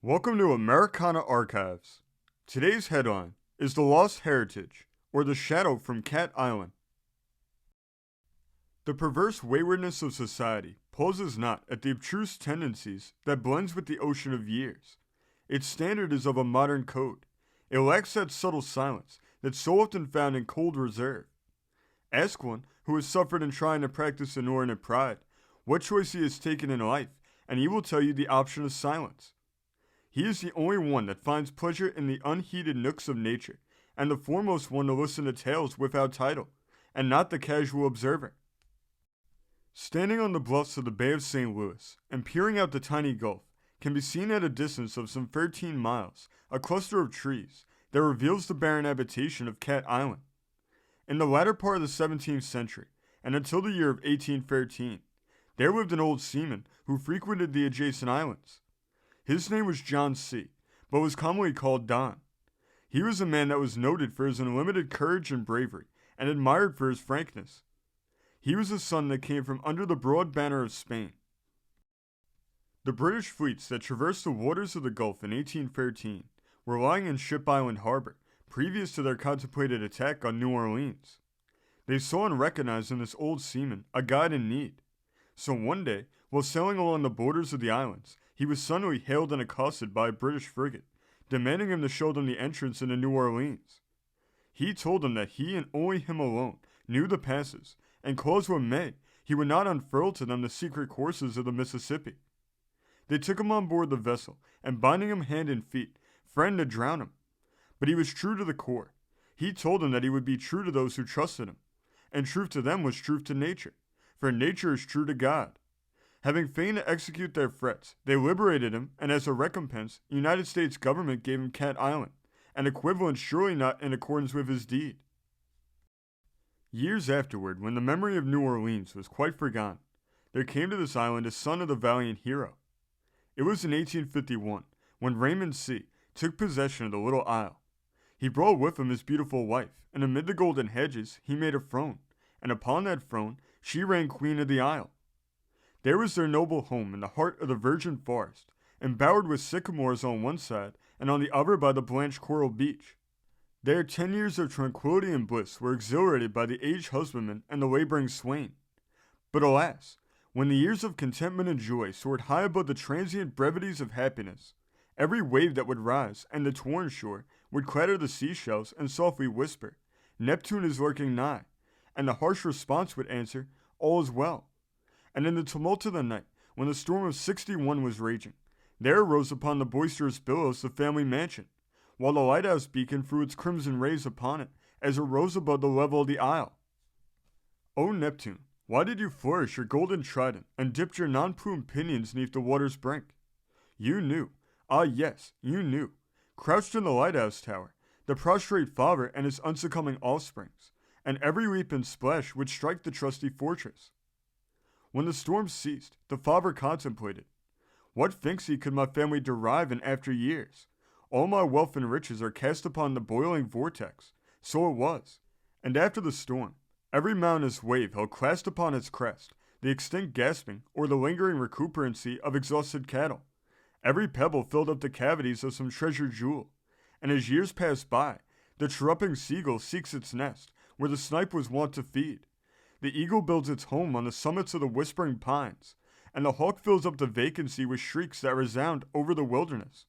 Welcome to Americana Archives. Today's headline is The Lost Heritage, or The Shadow from Cat Island. The perverse waywardness of society pauses not at the abstruse tendencies that blends with the ocean of years. Its standard is of a modern code. It lacks that subtle silence that's so often found in cold reserve. Ask one who has suffered in trying to practice inordinate pride what choice he has taken in life, and he will tell you the option of silence. He is the only one that finds pleasure in the unheeded nooks of nature, and the foremost one to listen to tales without title, and not the casual observer. Standing on the bluffs of the Bay of St. Louis, and peering out the tiny gulf, can be seen at a distance of some 13 miles, a cluster of trees that reveals the barren habitation of Cat Island. In the latter part of the 17th century, and until the year of 1813, there lived an old seaman who frequented the adjacent islands. His name was John C., but was commonly called Don. He was a man that was noted for his unlimited courage and bravery, and admired for his frankness. He was a son that came from under the broad banner of Spain. The British fleets that traversed the waters of the Gulf in 1813 were lying in Ship Island Harbor, previous to their contemplated attack on New Orleans. They saw and recognized in this old seaman a guide in need. So one day, while sailing along the borders of the islands, he was suddenly hailed and accosted by a British frigate, demanding him to show them the entrance into New Orleans. He told them that he and only him alone knew the passes, and cause what may, he would not unfurl to them the secret courses of the Mississippi. They took him on board the vessel, and binding him hand and feet, threatened to drown him. But he was true to the core. He told them that he would be true to those who trusted him, and truth to them was truth to nature, for nature is true to God. Having feigned to execute their threats, they liberated him, and as a recompense, the United States government gave him Cat Island, an equivalent surely not in accordance with his deed. Years afterward, when the memory of New Orleans was quite forgotten, there came to this island a son of the valiant hero. It was in 1851, when Raymond C. took possession of the little isle. He brought with him his beautiful wife, and amid the golden hedges he made a throne, and upon that throne she reigned queen of the isle. There was their noble home in the heart of the virgin forest, embowered with sycamores on one side, and on the other by the blanched coral beach. There 10 years of tranquility and bliss were exhilarated by the aged husbandman and the laboring swain. But alas, when the years of contentment and joy soared high above the transient brevities of happiness, every wave that would rise, and the torn shore, would clatter the seashells and softly whisper, "Neptune is lurking nigh," and the harsh response would answer, "All is well." And in the tumult of the night, when the storm of 61 was raging, there arose upon the boisterous billows the family mansion, while the lighthouse beacon threw its crimson rays upon it as it rose above the level of the isle. O Neptune, why did you flourish your golden trident and dipped your non-plumed pinions neath the water's brink? You knew, ah yes, you knew, crouched in the lighthouse tower, the prostrate father and his unsuccumbing offsprings, and every leap and splash would strike the trusty fortress. When the storm ceased, the father contemplated. What thinks he could my family derive in after years? All my wealth and riches are cast upon the boiling vortex. So it was. And after the storm, every mountainous wave held clasped upon its crest the extinct gasping or the lingering recuperancy of exhausted cattle. Every pebble filled up the cavities of some treasured jewel. And as years pass by, the chirruping seagull seeks its nest, where the snipe was wont to feed. The eagle builds its home on the summits of the whispering pines, and the hawk fills up the vacancy with shrieks that resound over the wilderness.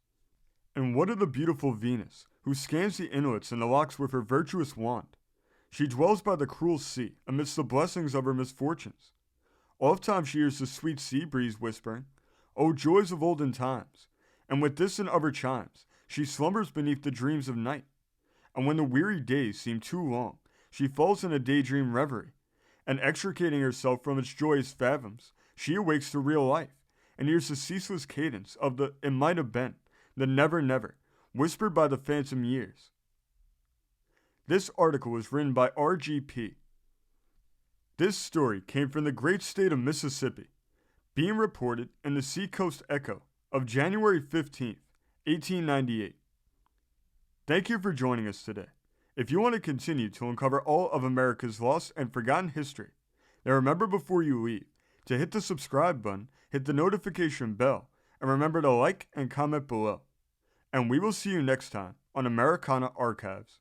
And what of the beautiful Venus, who scans the inlets and the locks with her virtuous wand? She dwells by the cruel sea, amidst the blessings of her misfortunes. Ofttimes she hears the sweet sea breeze whispering, "O joys of olden times," and with this and other chimes, she slumbers beneath the dreams of night. And when the weary days seem too long, she falls in a daydream reverie, and extricating herself from its joyous fathoms, she awakes to real life, and hears the ceaseless cadence of the "it might have been," the "never, never," whispered by the phantom years. This article was written by RGP. This story came from the great state of Mississippi, being reported in the Seacoast Echo of January 15th, 1898. Thank you for joining us today. If you want to continue to uncover all of America's lost and forgotten history, then remember before you leave to hit the subscribe button, hit the notification bell, and remember to like and comment below. and we will see you next time on Americana Archives.